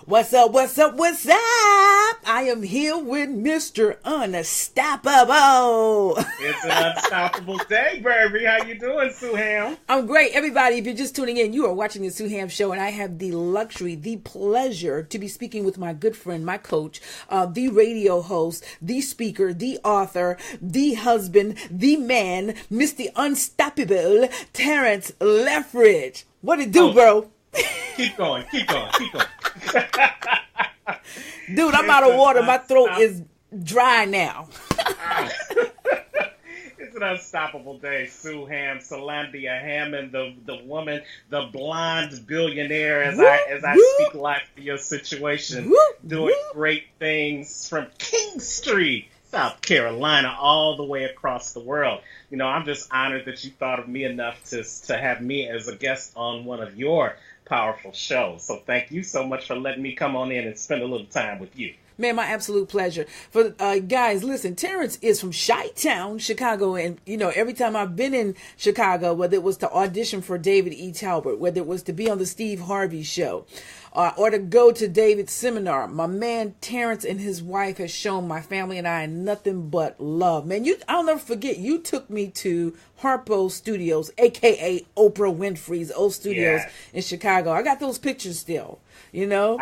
What's up, what's up, what's up? I am here with Mr. Unstoppable. It's an unstoppable day, baby. How you doing, Sueham? I'm great. Everybody, if you're just tuning in, you are watching the Sueham Show, and I have the luxury, the pleasure to be speaking with my good friend, my coach, the radio host, the speaker, the author, the husband, the man, Mr. Unstoppable, Terrance Leftridge. What it do, bro? Keep going. Dude, I'm out of water. My throat is dry now. It's an unstoppable day. Sueham, Sulondia Hammond, the woman, the blonde billionaire, as I speak life to your situation, doing great things from King Street, South Carolina, all the way across the world. You know, I'm just honored that you thought of me enough to have me as a guest on one of your powerful shows. So thank you so much for letting me come on in and spend a little time with you. Man, my absolute pleasure. For guys, listen, Terrance is from Chi-Town, Chicago, and you know, every time I've been in Chicago, whether it was to audition for David E. Talbot, whether it was to be on the Steve Harvey show, or to go to David's seminar, my man Terrance and his wife has shown my family and I nothing but love. Man, I'll never forget, you took me to Harpo Studios, aka Oprah Winfrey's old studios in Chicago. I got those pictures still, you know.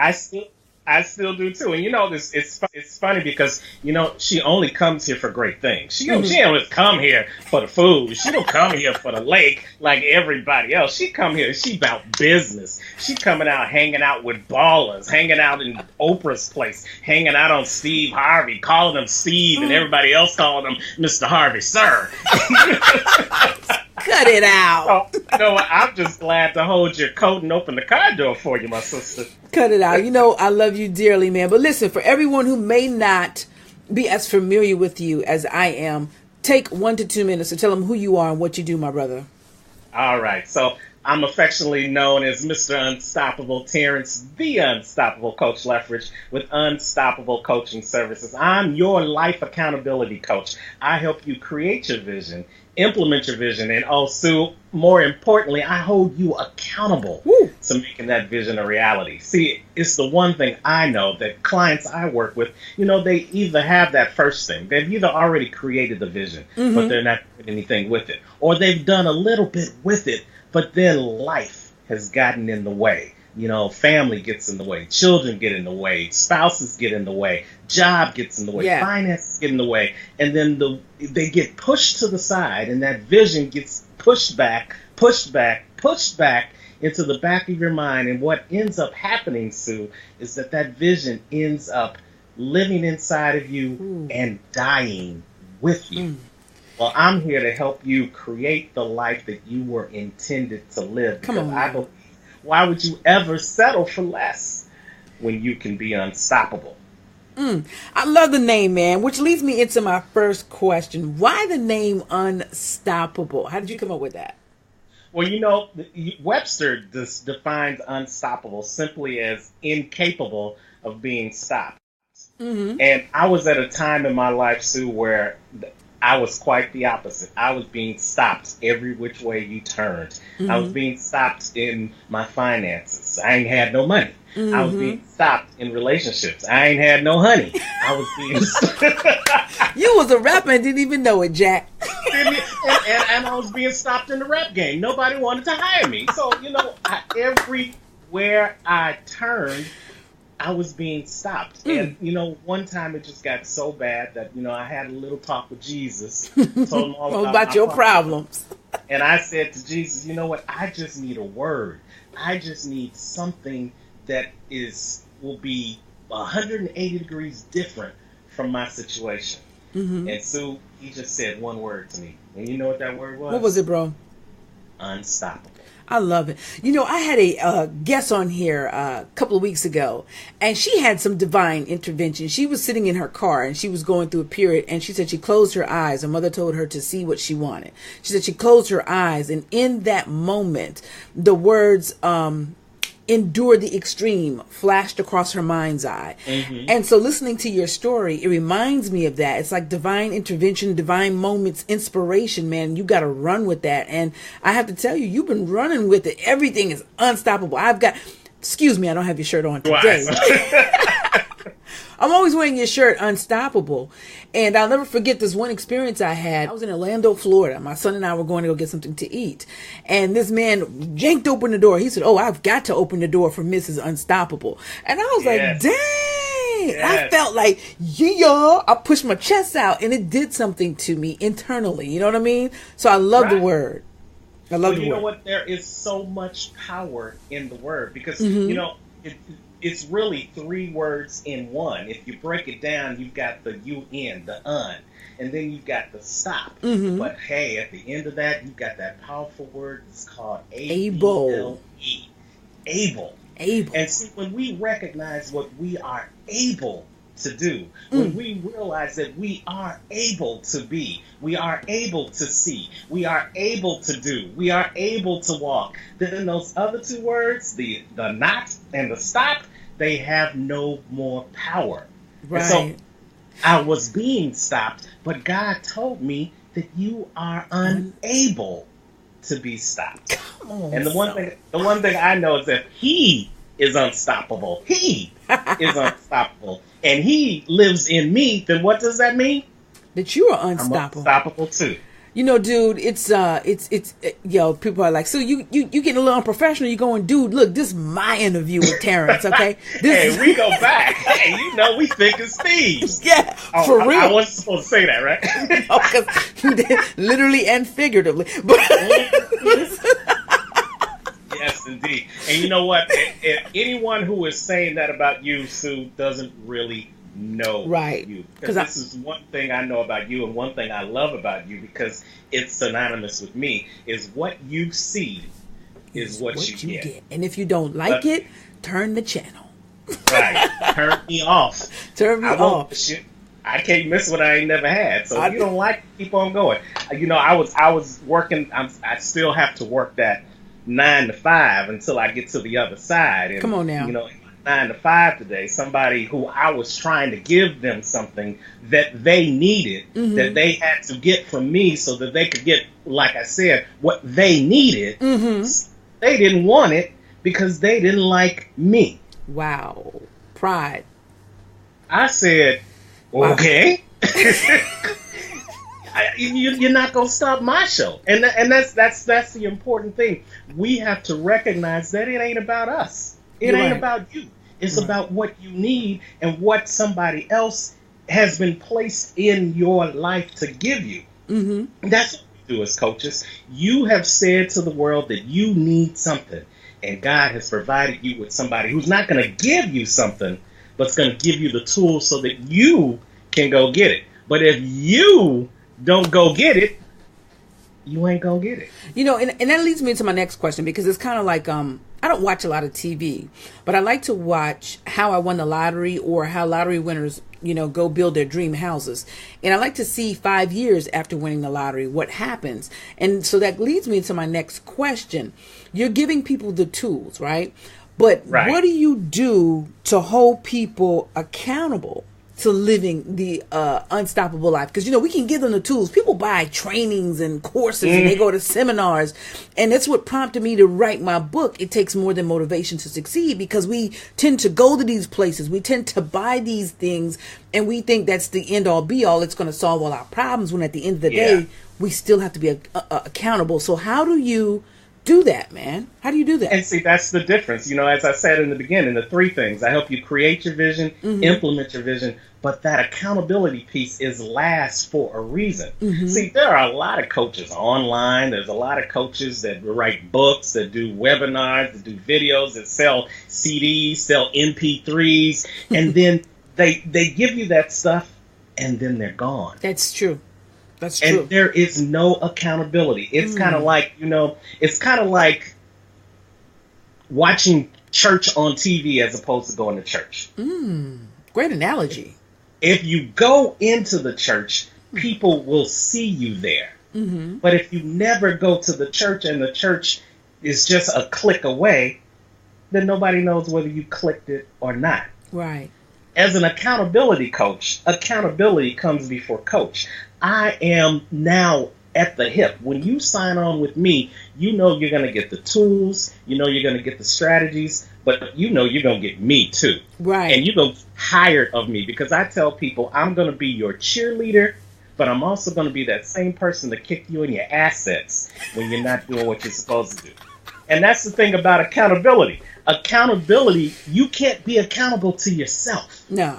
I still do too, and you know this. It's funny because you know she only comes here for great things. She don't come here for the food. She don't come here for the lake like everybody else. She come here. She about business. She coming out, hanging out with ballers, hanging out in Oprah's place, hanging out on Steve Harvey, calling him Steve, and everybody else calling him Mr. Harvey, sir. Cut it out. So, you know, I'm just glad to hold your coat and open the car door for you, my sister. Cut it out. You know, I love you dearly, man. But listen, for everyone who may not be as familiar with you as I am, take 1 to 2 minutes to tell them who you are and what you do, my brother. All right. So I'm affectionately known as Mr. Unstoppable Terrance, the Unstoppable Coach Leftridge with Unstoppable Coaching Services. I'm your life accountability coach. I help you create your vision, implement your vision, and also, more importantly, I hold you accountable to making that vision a reality. See, it's the one thing I know that clients I work with, you know, they either have that first thing. They've either already created the vision, but they're not doing anything with it. Or they've done a little bit with it, but then life has gotten in the way. You know, family gets in the way, children get in the way, spouses get in the way, job gets in the way, finances get in the way, and then they get pushed to the side, and that vision gets pushed back into the back of your mind. And what ends up happening, Sue, is that vision ends up living inside of you and dying with you. Well, I'm here to help you create the life that you were intended to live. Come on, I believe, why would you ever settle for less when you can be unstoppable? I love the name, man, which leads me into my first question. Why the name Unstoppable? How did you come up with that? Well, you know, Webster defines unstoppable simply as incapable of being stopped. And I was at a time in my life, Sue, where I was quite the opposite. I was being stopped every which way you turned. I was being stopped in my finances. I ain't had no money. I was being stopped in relationships. I ain't had no honey. I was being You was a rapper and didn't even know it, Jack. and I was being stopped in the rap game. Nobody wanted to hire me. So, you know, everywhere I turned, I was being stopped. And, you know, one time it just got so bad that, you know, I had a little talk with Jesus. Told him all about your problems. And I said to Jesus, you know what? I just need a word. I just need something that will be 180 degrees different from my situation. And so he just said one word to me. And you know what that word was? What was it, bro? Unstoppable. I love it. You know, I had a guest on here a couple of weeks ago, and she had some divine intervention. She was sitting in her car, and she was going through a period, and she said she closed her eyes. Her mother told her to see what she wanted. She said she closed her eyes, and in that moment, the words, endure the extreme flashed across her mind's eye. And so listening to your story, it reminds me of that. It's like divine intervention, divine moments, inspiration, man. You got to run with that. And I have to tell you, you've been running with it. Everything is unstoppable. Excuse me, I don't have your shirt on today. Right. I'm always wearing your shirt, Unstoppable. And I'll never forget this one experience I had. I was in Orlando, Florida. My son and I were going to go get something to eat. And this man yanked open the door. He said, "Oh, I've got to open the door for Mrs. Unstoppable." And I was like, dang. Yes. I felt like, yeah, I pushed my chest out and it did something to me internally. You know what I mean? So I love the word. I love the word. You know what? There is so much power in the word because, you know, it's really 3 words in one. If you break it down, you've got the UN, the un, and then you've got the stop. But hey, at the end of that, you've got that powerful word. It's called able. Able. And see, when we recognize what we are able to do, when we realize that we are able to be, we are able to see, we are able to do, we are able to walk, then those other 2 words, the not and the stop, they have no more power. Right. And so I was being stopped, but God told me that you are unable to be stopped. Come on, and the one thing I know is that He is unstoppable. He is unstoppable. And He lives in me. Then what does that mean? That you are unstoppable. I'm unstoppable too. You know, dude, it's yo, people are like, so you getting a little unprofessional. You going, dude, look, this is my interview with Terrance, okay? Hey, we go back. Hey, you know, we thick as thieves. Yeah, for real. I wasn't supposed to say that, right? No, 'cause literally and figuratively. But yes, indeed. And you know what? If anyone who is saying that about you, Sue, doesn't really know you. Because this is one thing I know about you and one thing I love about you because it's synonymous with me, is what you see is what you get. And if you don't like it, turn the channel. Right. Turn me off. Turn me off. I can't miss what I ain't never had. So if you don't like it, keep on going. You know, I was working, I still have to work that 9 to 5 until I get to the other side. And, come on now. You know, 9 to 5 today, somebody who I was trying to give them something that they needed, that they had to get from me so that they could get, like I said, what they needed. They didn't want it because they didn't like me. Wow. Pride. I said, okay. You're not going to stop my show. And that's the important thing. We have to recognize that it ain't about us. It ain't about you. It's about what you need and what somebody else has been placed in your life to give you. That's what we do as coaches. You have said to the world that you need something, and God has provided you with somebody who's not going to give you something, but it's going to give you the tools so that you can go get it. But if you don't go get it, you ain't going to get it. You know, and that leads me to my next question, because it's kind of like, I don't watch a lot of TV, but I like to watch How I Won the Lottery or how lottery winners, you know, go build their dream houses. And I like to see 5 years after winning the lottery, what happens. And so that leads me to my next question. You're giving people the tools, right? But what do you do to hold people accountable to living the unstoppable life? Because, you know, we can give them the tools. People buy trainings and courses and they go to seminars. And that's what prompted me to write my book, It Takes More Than Motivation to Succeed, because we tend to go to these places. We tend to buy these things and we think that's the end all be all. It's going to solve all our problems, when at the end of the day, we still have to be accountable. So how do you do that, man? How do you do that? And see, that's the difference. You know, as I said in the beginning, the 3 things. I help you create your vision, implement your vision, but that accountability piece is last for a reason. See, there are a lot of coaches online. There's a lot of coaches that write books, that do webinars, that do videos, that sell CDs, sell MP3s, and then they give you that stuff, and then they're gone. That's true. That's true. And there is no accountability. It's kind of like, you know, it's kind of like watching church on TV as opposed to going to church. Great analogy. If you go into the church, people will see you there. But if you never go to the church and the church is just a click away, then nobody knows whether you clicked it or not. Right. As an accountability coach, accountability comes before coach. I am now at the hip. When you sign on with me, you know you're going to get the tools, you know you're going to get the strategies, but you know you're going to get me too. Right. And you're going to get hired of me, because I tell people I'm going to be your cheerleader, but I'm also going to be that same person to kick you in your assets when you're not doing what you're supposed to do. And that's the thing about accountability. Accountability, you can't be accountable to yourself. No.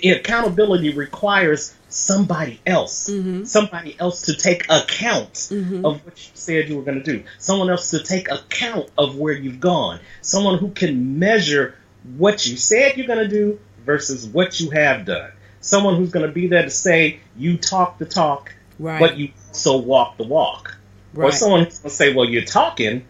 Accountability requires somebody else, somebody else to take account of what you said you were going to do, someone else to take account of where you've gone, someone who can measure what you said you're going to do versus what you have done, someone who's going to be there to say you talk the talk, right, but you also walk the walk, right, or someone who's going to say, well, you're talking,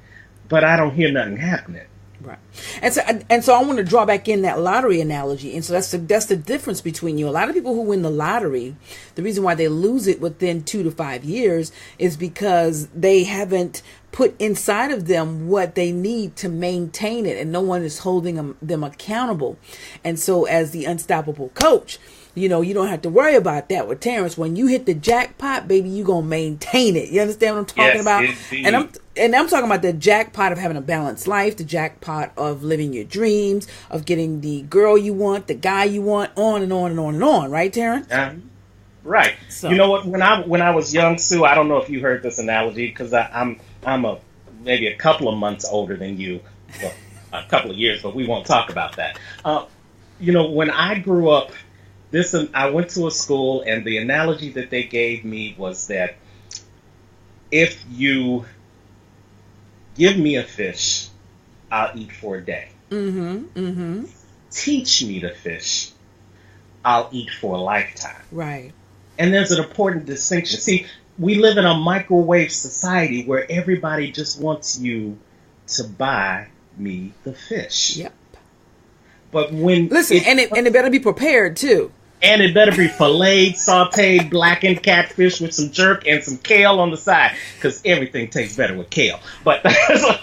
but I don't hear nothing happening. Right. And so I want to draw back in that lottery analogy. And so that's the difference between you. A lot of people who win the lottery, the reason why they lose it within 2 to 5 years is because they haven't put inside of them what they need to maintain it, and no one is holding them accountable. And so as the unstoppable coach, you know, you don't have to worry about that with Terrance. When you hit the jackpot, baby, you going to maintain it. You understand what I'm talking about? Indeed. And I'm talking about the jackpot of having a balanced life, the jackpot of living your dreams, of getting the girl you want, the guy you want, on and on and on and on. Right, Terrance? Right. So. You know what? When I was young, Sue, I don't know if you heard this analogy, because I'm maybe a couple of months older than you, well, a couple of years, but we won't talk about that. You know, when I grew up, I went to a school, and the analogy that they gave me was that if you give me a fish, I'll eat for a day. Teach me to fish, I'll eat for a lifetime. Right. And there's an important distinction. See, we live in a microwave society where everybody just wants you to buy me the fish. Yep. But when and it better be prepared too. And it better be filleted, sauteed, blackened catfish with some jerk and some kale on the side, because everything tastes better with kale. But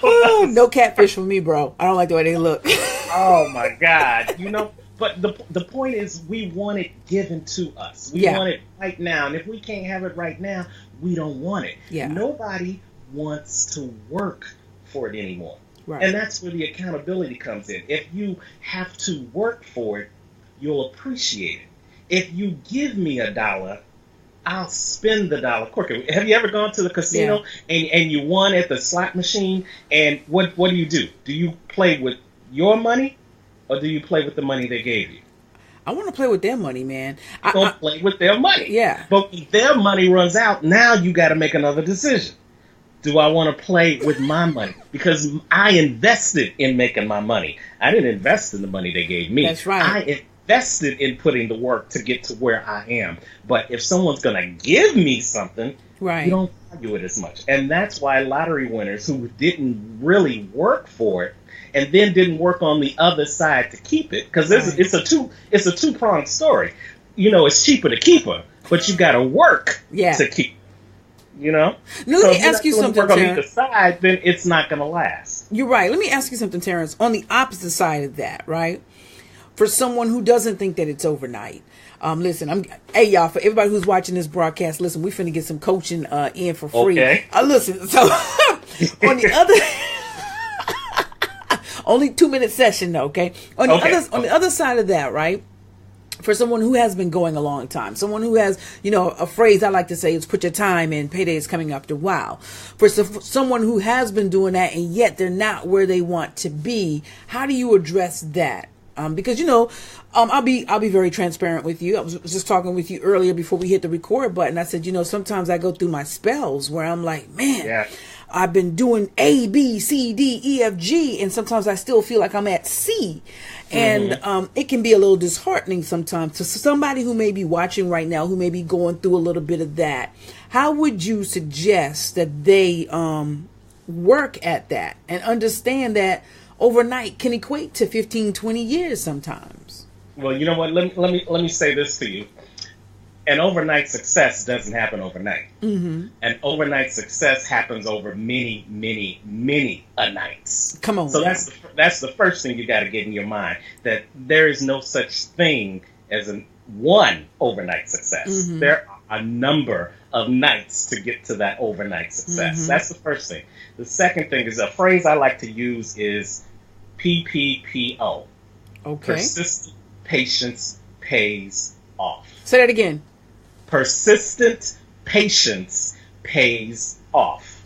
ooh, no catfish for me, bro. I don't like the way they look. Oh my God. You know, but the point is, we want it given to us. We want it right now. And if we can't have it right now, we don't want it. Yeah. Nobody wants to work for it anymore. Right. And that's where the accountability comes in. If you have to work for it, you'll appreciate it. If you give me $1, I'll spend the $1 quicker. Have you ever gone to the casino and you won at the slot machine? And what do you do? Do you play with your money, or do you play with the money they gave you? I want to play with their money, man. I don't play with their money. Yeah. But if their money runs out, now you got to make another decision. Do I want to play with my money? Because I invested in making my money. I didn't invest in the money they gave me. That's right. I invested in putting the work to get to where I am. But if someone's going to give me something, right, you don't value it as much. And that's why lottery winners who didn't really work for it and then didn't work on the other side to keep it, because it's a two-pronged story. You know, it's cheaper to keep her, but you got to work to keep her. You know? Now, let me ask you something, Terrance. If you work on Terrance. either side, then it's not going to last. You're right. Let me ask you something, Terrance. On the opposite side of that, right? For someone who doesn't think that it's overnight. Listen, hey y'all, for everybody who's watching this broadcast, listen, we finna get some coaching in for free. Okay. Listen, so on the other only 2-minute session though, okay? On the other side of that, right? For someone who has been going a long time, someone who has, you know, a phrase I like to say is put your time in, payday is coming after a while. For someone who has been doing that and yet they're not where they want to be, how do you address that? Because, you know, I'll be very transparent with you. I was just talking with you earlier before we hit the record button. I said, you know, sometimes I go through my spells where I'm like, man, I've been doing A, B, C, D, E, F, G, and sometimes I still feel like I'm at C. And it can be a little disheartening sometimes. So somebody who may be watching right now, who may be going through a little bit of that, how would you suggest that they work at that and understand that overnight can equate to 15, 20 years sometimes? Well, you know what? Let me say this to you. An overnight success doesn't happen overnight. An overnight success happens over many, many, many nights. Come on. So that's the first thing you got to get in your mind, that there is no such thing as one overnight success. There a number of nights to get to that overnight success. Mm-hmm. That's the first thing. The second thing is a phrase I like to use is PPPO. Okay. Persistent patience pays off. Say that again. Persistent patience pays off.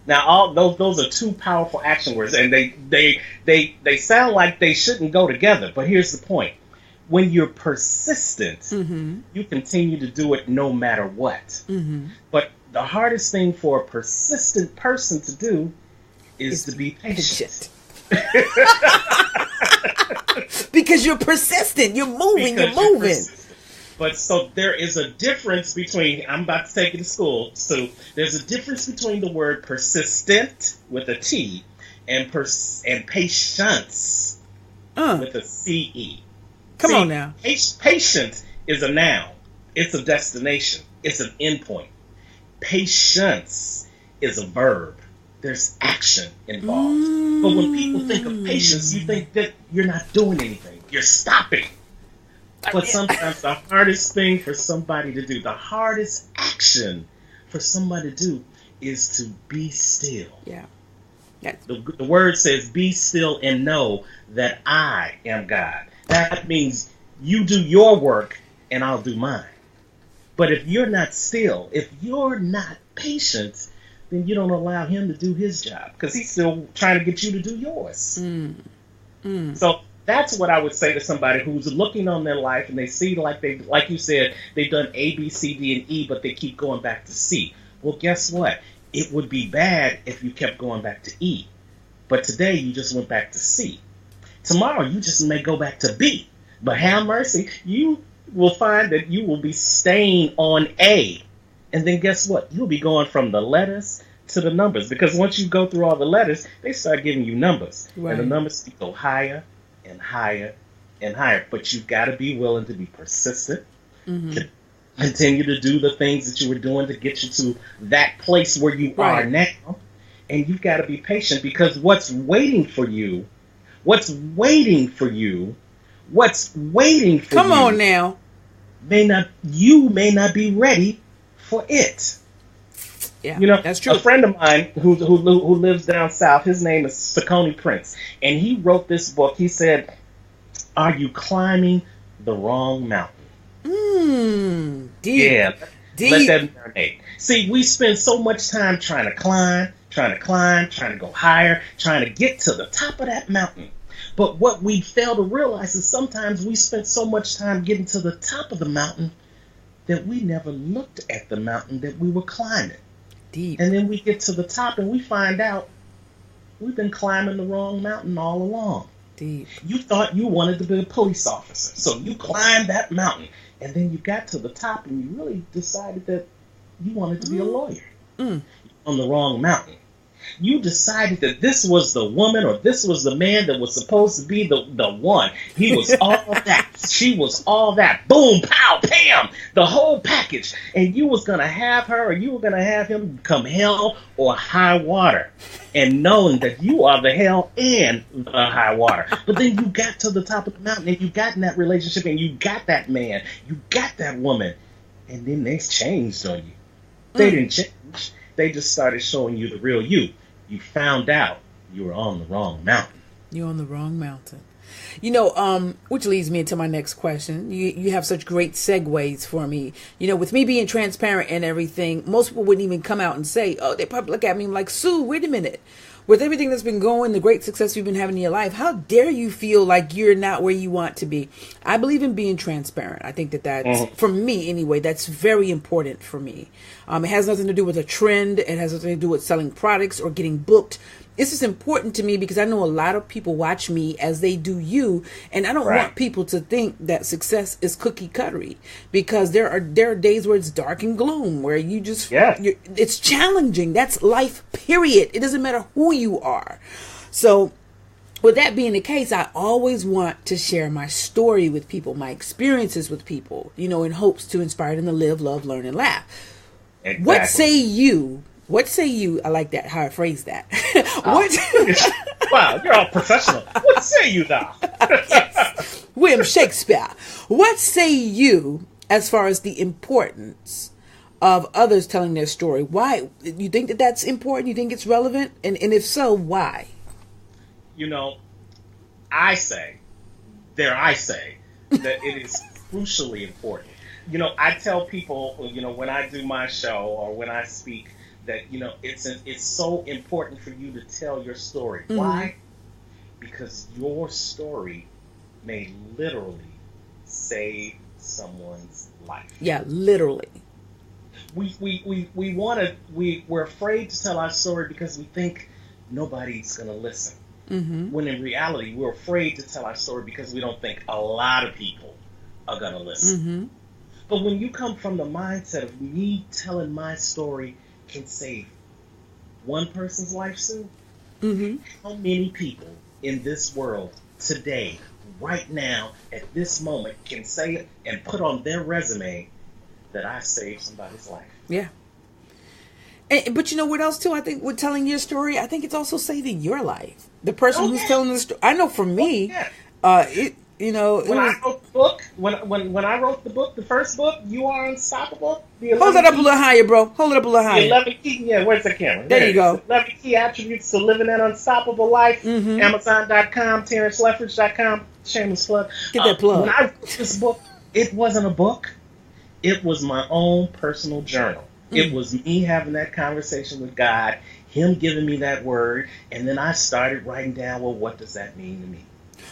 Now, all those are two powerful action words, and they sound like they shouldn't go together. But here's the point: when you're persistent, you continue to do it no matter what. But the hardest thing for a persistent person to do is to be patient. Because you're persistent, you're moving. But so there is a difference between, I'm about to take you to school, so there's a difference between the word persistent with a T and patience with a CE. Come on now. Patient is a noun. It's a destination. It's an endpoint. Patience is a verb. There's action involved. But when people think of patience, you think that you're not doing anything. You're stopping. But sometimes the hardest thing for somebody to do, the hardest action for somebody to do is to be still. Yeah. The word says, be still and know that I am God. That means you do your work and I'll do mine. But if you're not still, if you're not patient, then you don't allow him to do his job because he's still trying to get you to do yours. So that's what I would say to somebody who's looking on their life and they see like you said, they've done A, B, C, D, and E, but they keep going back to C. Well, guess what? It would be bad if you kept going back to E. But today you just went back to C. Tomorrow you just may go back to B. But have mercy, you will find that you will be staying on A. And then guess what? You'll be going from the letters to the numbers. Because once you go through all the letters, they start giving you numbers. Right. And the numbers go higher and higher and higher. But you've got to be willing to be persistent. To continue to do the things that you were doing to get you to that place where you are now. And you've got to be patient because what's waiting for you Come on now. You may not be ready for it. Yeah, you know, that's true. A friend of mine who lives down south, his name is Sakoni Prince, and he wrote this book. He said, "Are you climbing the wrong mountain?" Deep. Yeah, let that marinate. See, we spend so much time trying to climb, trying to go higher, trying to get to the top of that mountain. But what we fail to realize is sometimes we spend so much time getting to the top of the mountain that we never looked at the mountain that we were climbing. Deep. And then we get to the top and we find out we've been climbing the wrong mountain all along. Deep. You thought you wanted to be a police officer, so you climbed that mountain. And then you got to the top and you really decided that you wanted to be a lawyer. On the wrong mountain. You decided that this was the woman or this was the man that was supposed to be the one. He was all that. She was all that. Boom, pow, bam, the whole package. And you was going to have her or you were going to have him come hell or high water. And knowing that you are the hell and the high water. But then you got to the top of the mountain and you got in that relationship and you got that man. You got that woman. And then they changed on you. They didn't change. They just started showing you the real you. You found out you were on the wrong mountain. You're on the wrong mountain. You know, which leads me into my next question. You have such great segues for me. You know, with me being transparent and everything, most people wouldn't even come out and say, oh, they probably look at me like, Sue, wait a minute. With everything that's been going, the great success you've been having in your life, how dare you feel like you're not where you want to be? I believe in being transparent. I think that's, for me anyway, that's very important for me. It has nothing to do with a trend. It has nothing to do with selling products or getting booked. This is important to me because I know a lot of people watch me as they do you, and I don't want people to think that success is cookie cuttery, because there are days where it's dark and gloom, where you just it's challenging. That's life, period. It doesn't matter who you are. So with that being the case, I always want to share my story with people, my experiences with people, you know, in hopes to inspire them to live, love, learn, and laugh. Exactly. What say you? I like that, how I phrase that. Wow, you're all professional. What say you now? Yes. William Shakespeare. What say you as far as the importance of others telling their story. Why? You think that that's important? You think it's relevant? And if so, why? You know, I say that it is crucially important. You know, I tell people, you know, when I do my show or when I speak, that, you know, it's so important for you to tell your story. Mm-hmm. Why? Because your story may literally save someone's life. Yeah, literally. We're afraid to tell our story because we think nobody's going to listen. Mm-hmm. When in reality, we're afraid to tell our story because we don't think a lot of people are going to listen. Mm-hmm. But when you come from the mindset of me telling my story can save one person's life, Sue, mm-hmm. How many people in this world today, right now, at this moment, can say it and put on their resume that I saved somebody's life? Yeah. But you know what else, too? I think with telling your story, I think it's also saving your life. The person who's telling the story. I know for me, when I wrote the book, when I wrote the book, the first book, You Are Unstoppable. Hold it up a little higher, bro. Hold it up a little higher. 11 key, where's the camera? There you go. 11 key attributes to living an unstoppable life. Mm-hmm. Amazon.com, TerranceLeftridge.com. Shameless plug. Get that plug. When I wrote this book, it wasn't a book. It was my own personal journal. Mm-hmm. It was me having that conversation with God, Him giving me that word, and then I started writing down, well, what does that mean to me?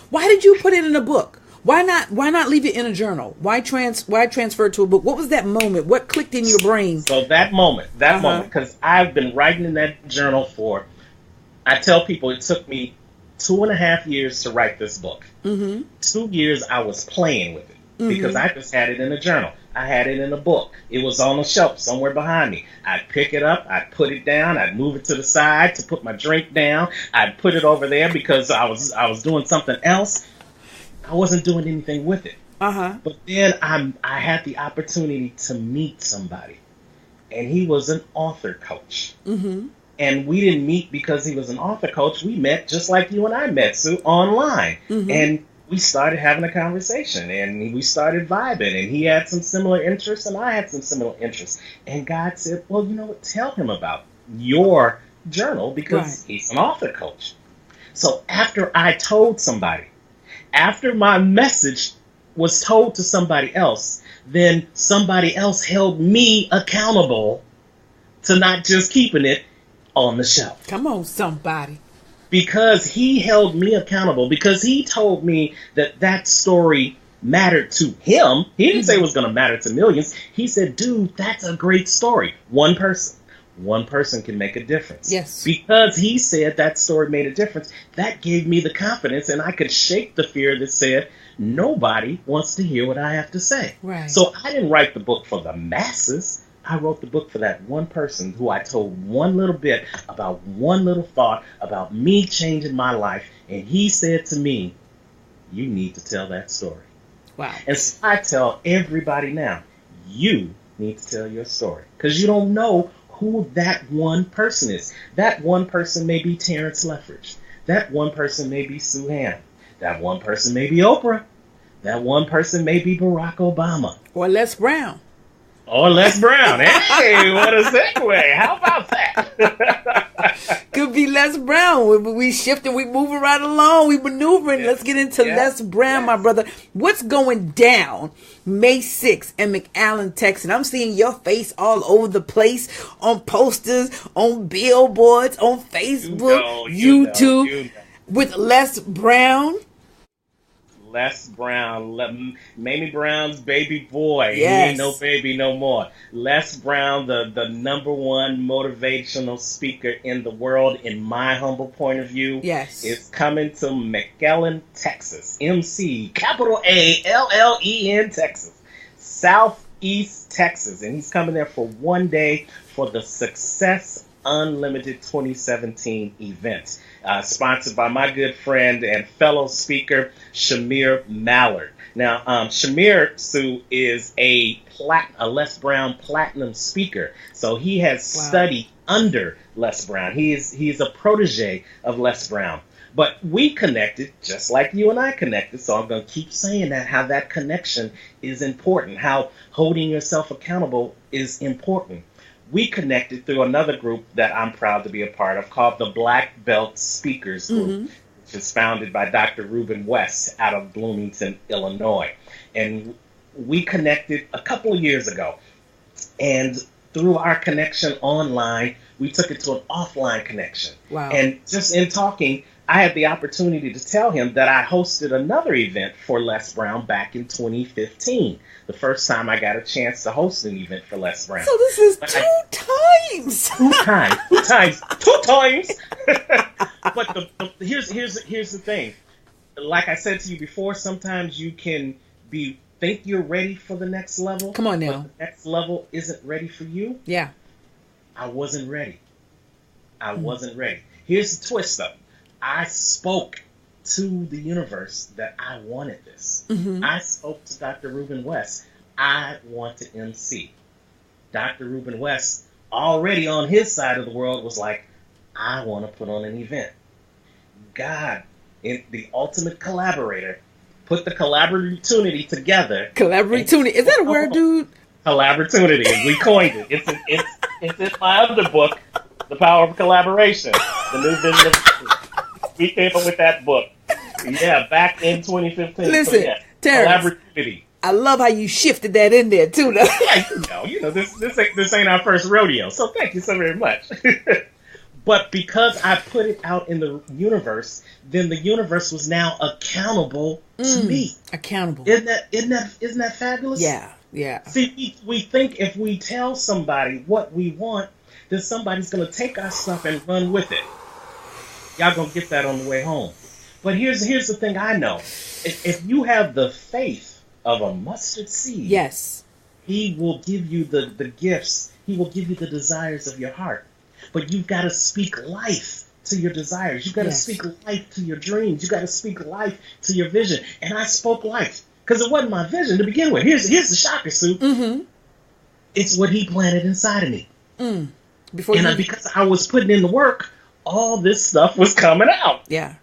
Why did you put it in a book? Why not leave it in a journal? Why transfer it to a book? What was that moment? What clicked in your brain? So that moment, because I've been writing in that journal I tell people it took me 2.5 years to write this book. Mm-hmm. 2 years I was playing with it because I just had it in a journal. I had it in a book. It was on the shelf somewhere behind me. I'd pick it up. I'd put it down. I'd move it to the side to put my drink down. I'd put it over there because I was doing something else. I wasn't doing anything with it. But then I had the opportunity to meet somebody, and he was an author coach. Mm-hmm. And we didn't meet because he was an author coach. We met just like you and I met, Sue, online. Mm-hmm. And we started having a conversation, and we started vibing, and he had some similar interests, and I had some similar interests. And God said, well, you know what, tell him about your journal because he's an author coach. So after I told somebody, after my message was told to somebody else, then somebody else held me accountable to not just keeping it on the shelf. Come on, somebody. Because he held me accountable, because he told me that story mattered to him. He didn't say it was going to matter to millions. He said, dude, that's a great story. One person can make a difference. Yes. Because he said that story made a difference, that gave me the confidence, and I could shake the fear that said, nobody wants to hear what I have to say. Right. So I didn't write the book for the masses. I wrote the book for that one person who I told one little bit about one little thought about me changing my life. And he said to me, you need to tell that story. Wow. And so I tell everybody now, you need to tell your story. Because you don't know who that one person is. That one person may be Terrance Leftridge. That one person may be Sueham. That one person may be Oprah. That one person may be Barack Obama. Or Les Brown. Or Les Brown. Hey, what a segue. How about that? Could be Les Brown. We shifting, we moving right along, we maneuvering. Yes. Let's get into Les Brown, my brother. What's going down May 6th in McAllen, Texas? I'm seeing your face all over the place on posters, on billboards, on Facebook, YouTube, with Les Brown. Les Brown, Mamie Brown's baby boy. Yes. He ain't no baby no more. Les Brown, the number one motivational speaker in the world, in my humble point of view, yes, is coming to McAllen, Texas. MC, capital ALLEN, Texas. Southeast Texas. And he's coming there for one day for the Success Unlimited 2017 event. Sponsored by my good friend and fellow speaker, Shamir Mallard. Now, Shamir, Sue, is a Les Brown Platinum speaker. So he has studied under Les Brown. He's a protege of Les Brown. But we connected just like you and I connected. So I'm going to keep saying that, how that connection is important, how holding yourself accountable is important. We connected through another group that I'm proud to be a part of called the Black Belt Speakers Group, which is founded by Dr. Reuben West out of Bloomington, Illinois. And we connected a couple of years ago. And through our connection online, we took it to an offline connection. Wow. And just in talking, I had the opportunity to tell him that I hosted another event for Les Brown back in 2015. The first time I got a chance to host an event for Les Brown. So this is two times. Two times. But here's the thing. Like I said to you before, sometimes you can think you're ready for the next level. Come on now. But the next level isn't ready for you. Yeah. I wasn't ready. Wasn't ready. Here's the twist, though. I spoke to the universe that I wanted this. I spoke to Dr. Reuben West. I want to MC. Dr. Reuben West, already on his side of the world, was like, I want to put on an event. God, the ultimate collaborator, put the collaboratunity together. Collaboratunity. Is that a word, dude? Collaboratunity. We coined it. It's in my other book, The Power of Collaboration. The New Vision of... We came up with that book. Yeah, back in 2015. Listen, so yeah, Terrance, collaborativity. I love how you shifted that in there, too. Yeah, this ain't our first rodeo, so thank you so very much. But because I put it out in the universe, then the universe was now accountable to me. Accountable. Isn't that fabulous? Yeah. See, we think if we tell somebody what we want, then somebody's going to take our stuff and run with it. Y'all going to get that on the way home. But here's the thing I know. If you have the faith of a mustard seed, yes, he will give you the gifts. He will give you the desires of your heart. But you've got to speak life to your desires. You've got to speak life to your dreams. You've got to speak life to your vision. And I spoke life because it wasn't my vision to begin with. Here's the shocker, Sue. It's what he planted inside of me. Because I was putting in the work, all this stuff was coming out. Yeah.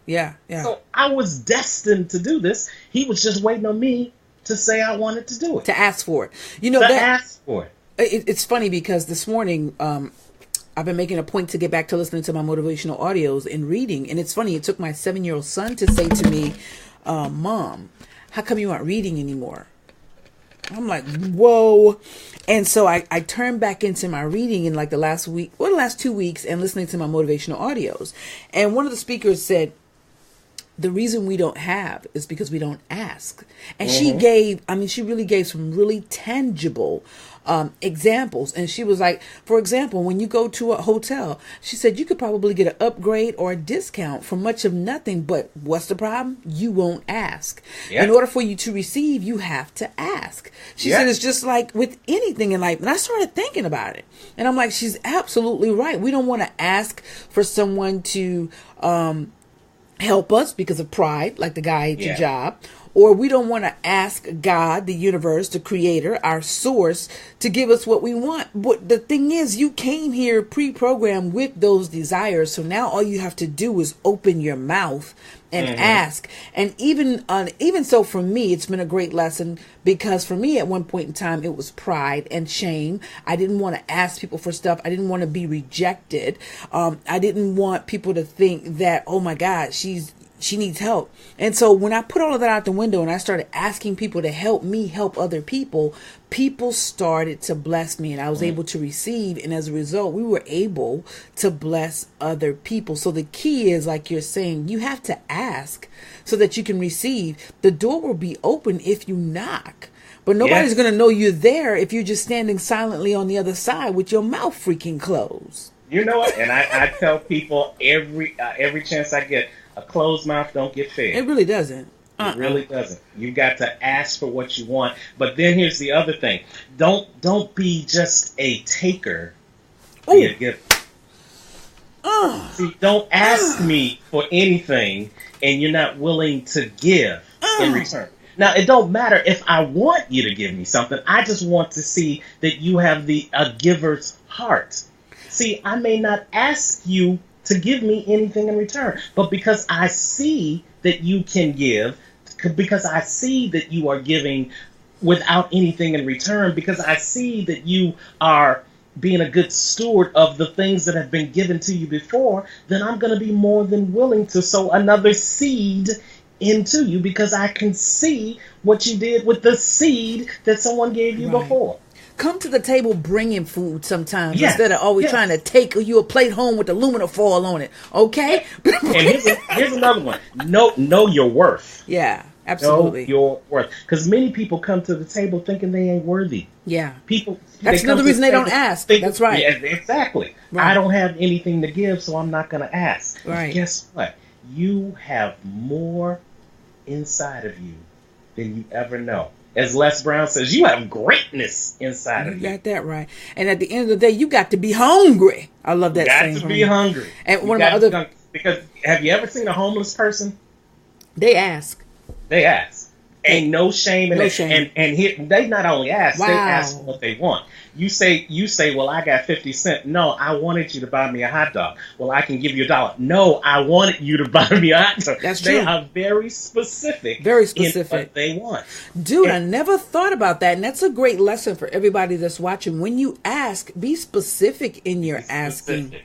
So I was destined to do this. He was just waiting on me to say I wanted to do it. To ask for it. Ask for it. It's funny because this morning, I've been making a point to get back to listening to my motivational audios and reading. And it's funny, it took my 7-year-old son to say to me, Mom, how come you aren't reading anymore? I'm like, whoa. And so I turned back into my reading in like the last 2 weeks and listening to my motivational audios. And one of the speakers said, the reason we don't have is because we don't ask. And she really gave some really tangible examples. And she was like, for example, when you go to a hotel, she said you could probably get an upgrade or a discount for much of nothing. But what's the problem? You won't ask. Yeah. In order for you to receive, you have to ask. She said it's just like with anything in life. And I started thinking about it. And I'm like, she's absolutely right. We don't want to ask for someone to help us because of pride, like the guy at your job. Or we don't want to ask God, the universe, the creator, our source, to give us what we want. But the thing is, you came here pre-programmed with those desires. So now all you have to do is open your mouth and ask. And even so, for me, it's been a great lesson because for me, at one point in time, it was pride and shame. I didn't want to ask people for stuff. I didn't want to be rejected. I didn't want people to think that, oh my God, she needs help. And so when I put all of that out the window and I started asking people to help me help other people, people started to bless me and I was able to receive. And as a result, we were able to bless other people. So the key is, like you're saying, you have to ask so that you can receive. The door will be open if you knock. But nobody's going to know you're there if you're just standing silently on the other side with your mouth freaking closed. You know what? And I tell people every chance I get, a closed mouth don't get fed. It really doesn't. It really doesn't. You got to ask for what you want. But then here's the other thing. Don't be just a taker. Be a giver. See, don't ask me for anything and you're not willing to give in return. Now, it don't matter if I want you to give me something. I just want to see that you have a giver's heart. See, I may not ask you to give me anything in return. But because I see that you can give, because I see that you are giving without anything in return, because I see that you are being a good steward of the things that have been given to you before, then I'm going to be more than willing to sow another seed into you, because I can see what you did with the seed that someone gave you before. Come to the table bringing food sometimes, instead of always trying to take you a plate home with aluminum foil on it. Okay? And here's another one. Know your worth. Yeah, absolutely. Know your worth. Because many people come to the table thinking they ain't worthy. Yeah. That's another reason they don't ask. That's right. Yeah, exactly. Right. I don't have anything to give, so I'm not going to ask. Right. Guess what? You have more inside of you than you ever know. As Les Brown says, you have greatness inside of you. You got that right. And at the end of the day, you got to be hungry. I love that saying. You got to be hungry. And one of my other... Because have you ever seen a homeless person? They ask. Ain't no shame in it. And they not only ask, they ask what they want. You say, well, I got 50 cents. No, I wanted you to buy me a hot dog. Well, I can give you $1. No, I wanted you to buy me a hot dog. That's true. They are very specific. In what they want. Dude, I never thought about that. And that's a great lesson for everybody that's watching. When you ask, be specific in your asking.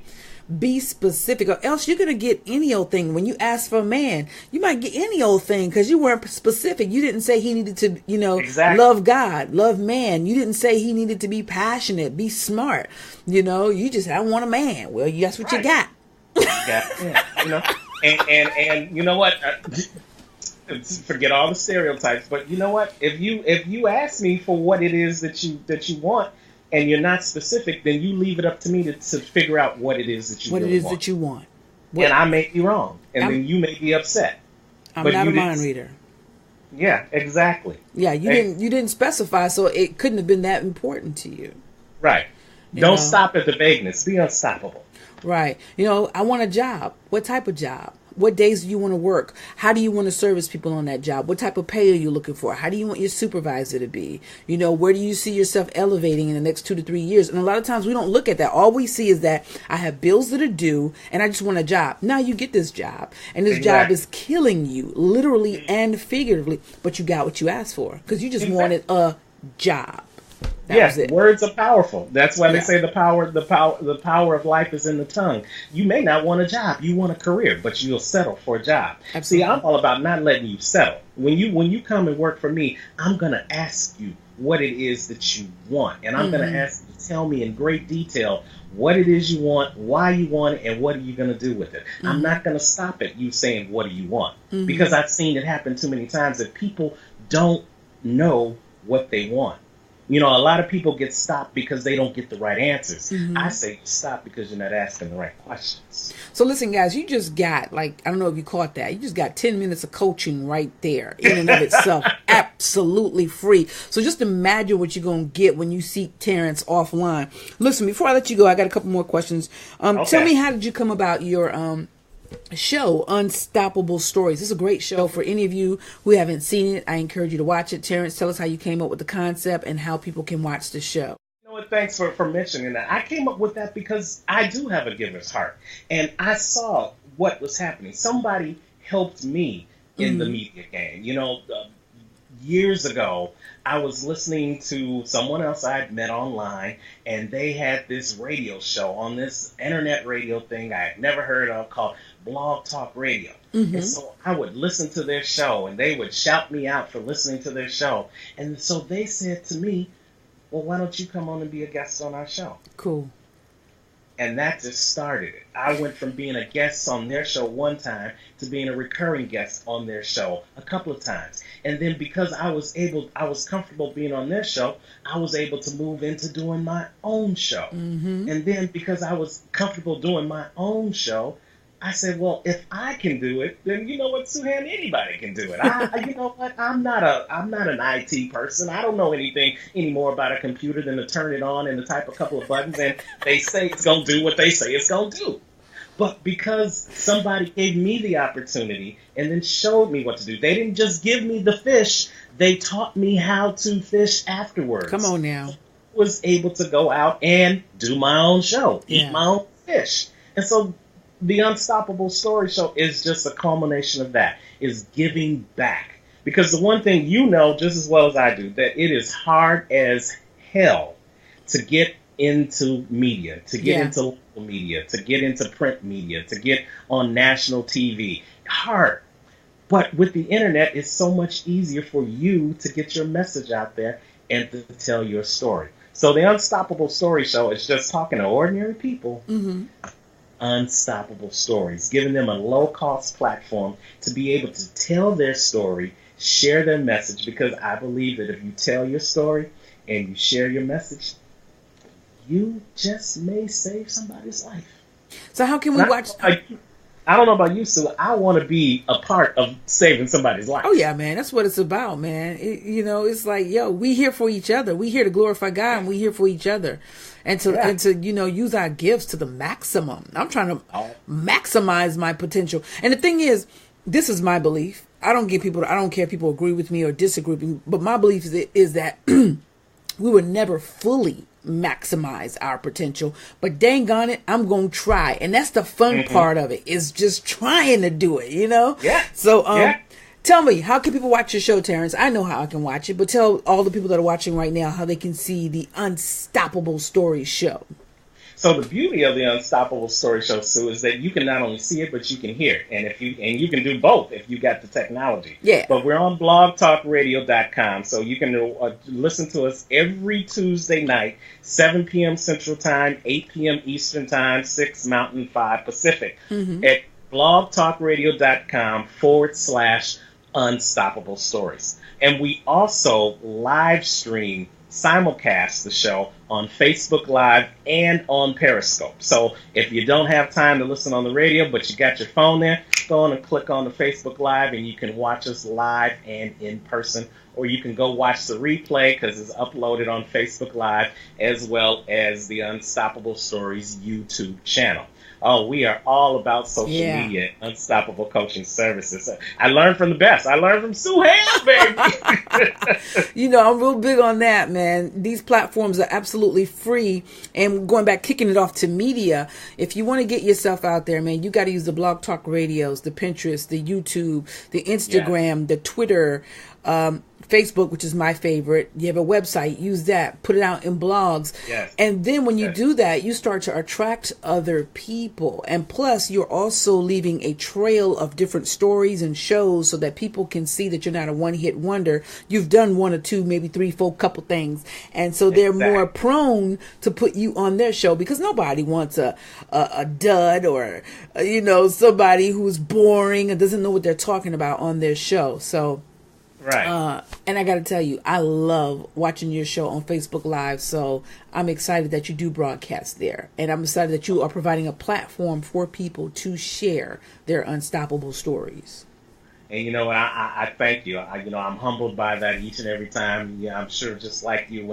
Be specific, or else you're going to get any old thing. When you ask for a man, you might get any old thing because you weren't specific. You didn't say he needed to, love God, love man. You didn't say he needed to be passionate, be smart. You just, I want a man. Well, that's what you got. And you know what? Forget all the stereotypes, but you know what? If you ask me for what it is that you want, and you're not specific, then you leave it up to me to figure out what it is that you want. That you want. And I may be wrong, and then you may be upset. I'm not a mind reader. Yeah, exactly. Yeah, you didn't specify, so it couldn't have been that important to you. Right. Don't stop at the vagueness. Be unstoppable. Right. I want a job. What type of job? What days do you want to work? How do you want to service people on that job? What type of pay are you looking for? How do you want your supervisor to be? Where do you see yourself elevating in the next 2 to 3 years? And a lot of times we don't look at that. All we see is that I have bills that are due and I just want a job. Now you get this job, and this job is killing you literally and figuratively, but you got what you asked for because you just wanted a job. Yes, words are powerful. That's why they say the power of life is in the tongue. You may not want a job, you want a career, but you'll settle for a job. Absolutely. See, I'm all about not letting you settle. When you come and work for me, I'm gonna ask you what it is that you want, and I'm gonna ask you to tell me in great detail what it is you want, why you want it, and what are you gonna do with it. I'm not gonna stop at you saying what do you want, because I've seen it happen too many times that people don't know what they want. A lot of people get stopped because they don't get the right answers. I say stop because you're not asking the right questions. So listen, guys, you just got, I don't know if you caught that. You just got 10 minutes of coaching right there in and of itself. Absolutely free. So just imagine what you're going to get when you seek Terrance offline. Listen, before I let you go, I got a couple more questions. Tell me, how did you come about your show, Unstoppable Stories? This is a great show for any of you who haven't seen it. I encourage you to watch it. Terrance, tell us how you came up with the concept and how people can watch the show. You know what? Thanks for mentioning that. I came up with that because I do have a giver's heart, and I saw what was happening. Somebody helped me in the media game. Years ago, I was listening to someone else I had met online, and they had this radio show on this internet radio thing I had never heard of called Blog Talk Radio. And so I would listen to their show, and they would shout me out for listening to their show. And so they said to me, well, why don't you come on and be a guest on our show? Cool. And that just started it. I went from being a guest on their show one time to being a recurring guest on their show a couple of times. And then because I was comfortable being on their show, I was able to move into doing my own show. And then because I was comfortable doing my own show, I said, well, if I can do it, then you know what, Sueham, anybody can do it. You know what? I'm not an IT person. I don't know anything anymore about a computer than to turn it on and to type a couple of buttons, and they say it's going to do what they say it's going to do. But because somebody gave me the opportunity and then showed me what to do, they didn't just give me the fish, they taught me how to fish afterwards. Come on now. I was able to go out and do my own show, eat my own fish. And so the Unstoppable Story Show is just a culmination of that, is giving back. Because the one thing you know just as well as I do, that it is hard as hell to get into media, to get into local media, to get into print media, to get on national TV. Hard. But with the internet, it's so much easier for you to get your message out there and to tell your story. So the Unstoppable Story Show is just talking to ordinary people, unstoppable stories, giving them a low-cost platform to be able to tell their story, share their message, because I believe that if you tell your story and you share your message, you just may save somebody's life. So how can we watch... I don't know about you, Sue. I want to be a part of saving somebody's life. Oh, yeah, man. That's what it's about, man. It's like, we here for each other. We here to glorify God, and we here for each other. And to use our gifts to the maximum. I'm trying to maximize my potential. And the thing is, this is my belief. I don't care if people agree with me or disagree with me, but my belief is that we will never fully maximize our potential, but dang on it, I'm gonna try. And that's the fun part of it, is just trying to do it, So tell me, how can people watch your show, Terrance? I know how I can watch it, but tell all the people that are watching right now how they can see the Unstoppable Story Show. So the beauty of the Unstoppable Story Show, Sue, is that you can not only see it, but you can hear it. And you can do both if you got the technology. Yeah. But we're on blogtalkradio.com, so you can listen to us every Tuesday night, 7 p.m. Central Time, 8 p.m. Eastern Time, 6 Mountain, 5 Pacific, at blogtalkradio.com/Unstoppable Stories. And we also live stream, simulcast the show on Facebook Live and on Periscope. So if you don't have time to listen on the radio, but you got your phone there, go on and click on the Facebook Live and you can watch us live and in person. Or you can go watch the replay because it's uploaded on Facebook Live, as well as the Unstoppable Stories YouTube channel. Oh, we are all about social media, Unstoppable Coaching Services. I learned from the best. I learned from sueham, baby. I'm real big on that, man. These platforms are absolutely free. And going back, kicking it off to media, if you want to get yourself out there, man, you got to use the Blog Talk Radios, the Pinterest, the YouTube, the Instagram, the Twitter, Facebook, which is my favorite. You have a website, use that, put it out in blogs. Yes. And then when you do that, you start to attract other people. And plus, you're also leaving a trail of different stories and shows so that people can see that you're not a one-hit wonder. You've done one or two, maybe 3, 4 couple things. And so they're more prone to put you on their show, because nobody wants a dud or, somebody who's boring and doesn't know what they're talking about on their show. So... Right. And I got to tell you, I love watching your show on Facebook Live. So I'm excited that you do broadcast there. And I'm excited that you are providing a platform for people to share their unstoppable stories. And I thank you. I'm humbled by that each and every time. Yeah, I'm sure just like you,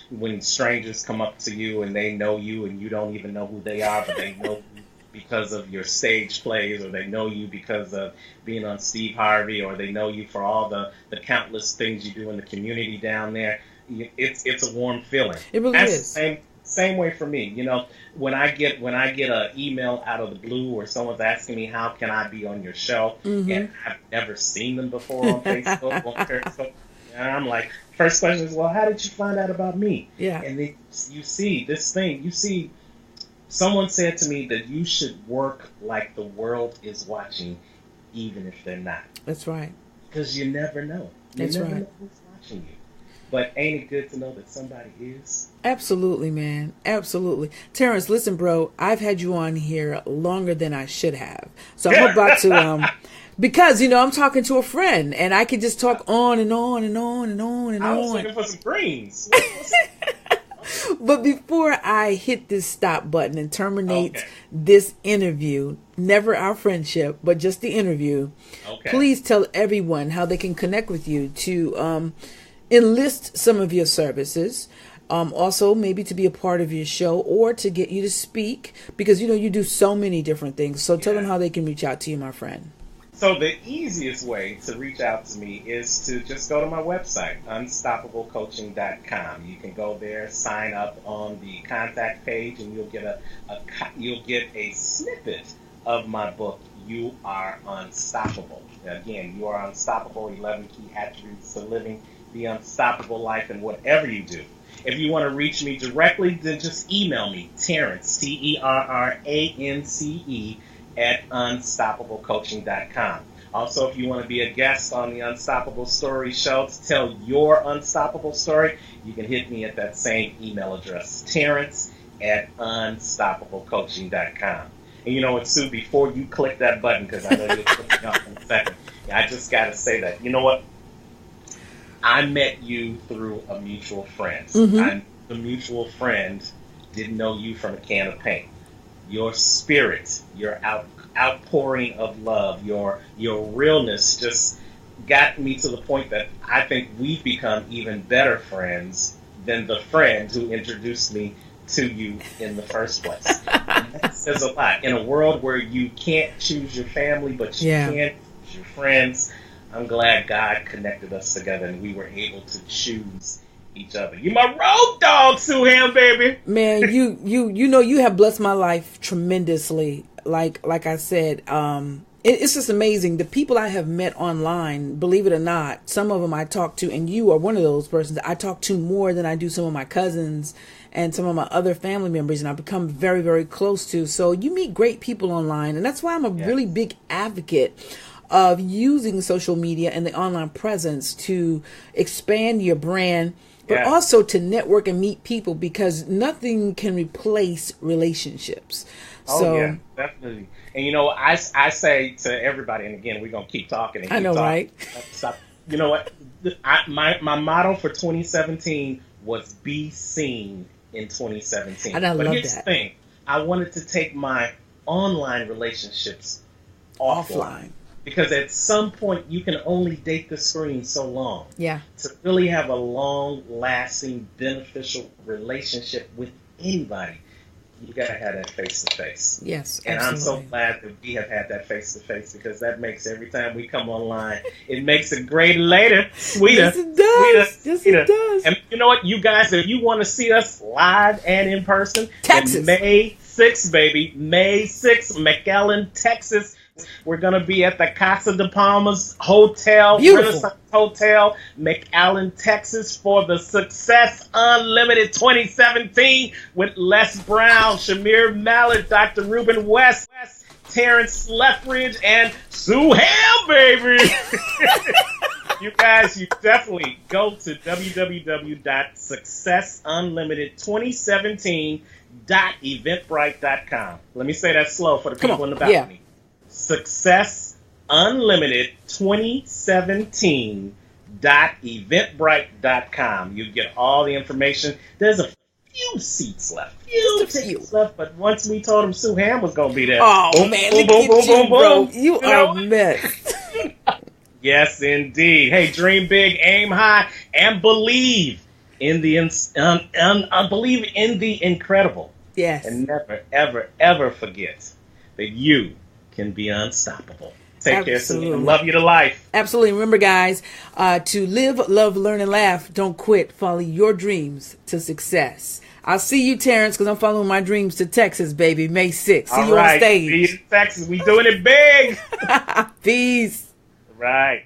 when strangers come up to you and they know you and you don't even know who they are, but they know you because of your stage plays, or they know you because of being on Steve Harvey, or they know you for all the countless things you do in the community down there. It's a warm feeling. It really is. Same way for me. When I get an email out of the blue, or someone's asking me how can I be on your show, and I've never seen them before on Facebook, on Periscope, and I'm like, first question is, well, how did you find out about me? Yeah. And then you see this thing. You see. Someone said to me that you should work like the world is watching, even if they're not. That's right. Because you never know. You never know who's watching you. But ain't it good to know that somebody is? Absolutely, man. Absolutely. Terrance, listen, bro, I've had you on here longer than I should have. So I'm about to... Because, I'm talking to a friend, and I can just talk on and on and on and on and on. I was looking for some greens. But before I hit this stop button and terminate this interview, never our friendship, but just the interview, please tell everyone how they can connect with you to enlist some of your services. Also, maybe to be a part of your show, or to get you to speak, because, you do so many different things. So tell them how they can reach out to you, my friend. So the easiest way to reach out to me is to just go to my website, unstoppablecoaching.com. You can go there, sign up on the contact page, and you'll get a snippet of my book, You Are Unstoppable. Again, you are unstoppable. 11 key attributes to living the unstoppable life in whatever you do. If you want to reach me directly, then just email me, Terrance, Terrance, at unstoppablecoaching.com. Also, if you want to be a guest on the Unstoppable Story show to tell your unstoppable story, you can hit me at that same email address, Terrance at unstoppablecoaching.com. And you know what, Sue, before you click that button, because I know you'll click it off in a second, I just got to say that. You know what? I met you through a mutual friend. The mutual friend didn't know you from a can of paint. Your spirit, your outpouring of love, your realness just got me to the point that I think we've become even better friends than the friend who introduced me to you in the first place. And that says a lot. In a world where you can't choose your family, but you can choose your friends, I'm glad God connected us together and we were able to choose each other. You my road dog, Sueham, baby. Man, you know you have blessed my life tremendously. Like I said, it's just amazing. The people I have met online, believe it or not, some of them I talk to, and you are one of those persons I talk to more than I do some of my cousins and some of my other family members, and I've become very, very close to. So you meet great people online, and that's why I'm a really big advocate of using social media and the online presence to expand your brand, but also to network and meet people, because nothing can replace relationships. Yeah, definitely. And you know, I say to everybody, and again, we're gonna keep talking. And keep talking. Right? Stop. You know what? My motto for 2017 was "Be seen in 2017." And I love here's that. The thing: I wanted to take my online relationships offline. Because at some point, you can only date the screen so long. Yeah. To really have a long-lasting, beneficial relationship with anybody, you got to have that face-to-face. Yes, and absolutely. I'm so glad that we have had that face-to-face, because that makes every time we come online, it makes it greater later, sweeter. Yes, it does. Yes, it does. And you know what, you guys, if you want to see us live and in person, Texas. May 6th, baby. May 6th, McAllen, Texas. We're going to be at the Casa de Palmas Hotel, Renaissance Hotel, McAllen, Texas, for the Success Unlimited 2017 with Les Brown, Shamir Mallett, Dr. Ruben West, Terrance Leftridge, and Sueham, baby. You guys, you definitely go to www.successunlimited2017.eventbrite.com. Let me say that slow for the people in the balcony. Success Unlimited 2017.eventbrite.com. You get all the information. There's a few seats left. Few tickets left, but once we told him Sueham was going to be there. Oh, boom, man, boom, look boom, at boom, you, bro. You are messed. Yes, indeed. Hey, dream big, aim high, and believe in the believe in the incredible. Yes. And never, ever, ever forget that you can be unstoppable. Take care, Sueham. Love you to life. Absolutely. Remember, guys, to live, love, learn, and laugh. Don't quit. Follow your dreams to success. I'll see you, Terrance, because I'm following my dreams to Texas, baby. May 6th. See you on stage. See you in Texas. We doing it big. Peace. Right.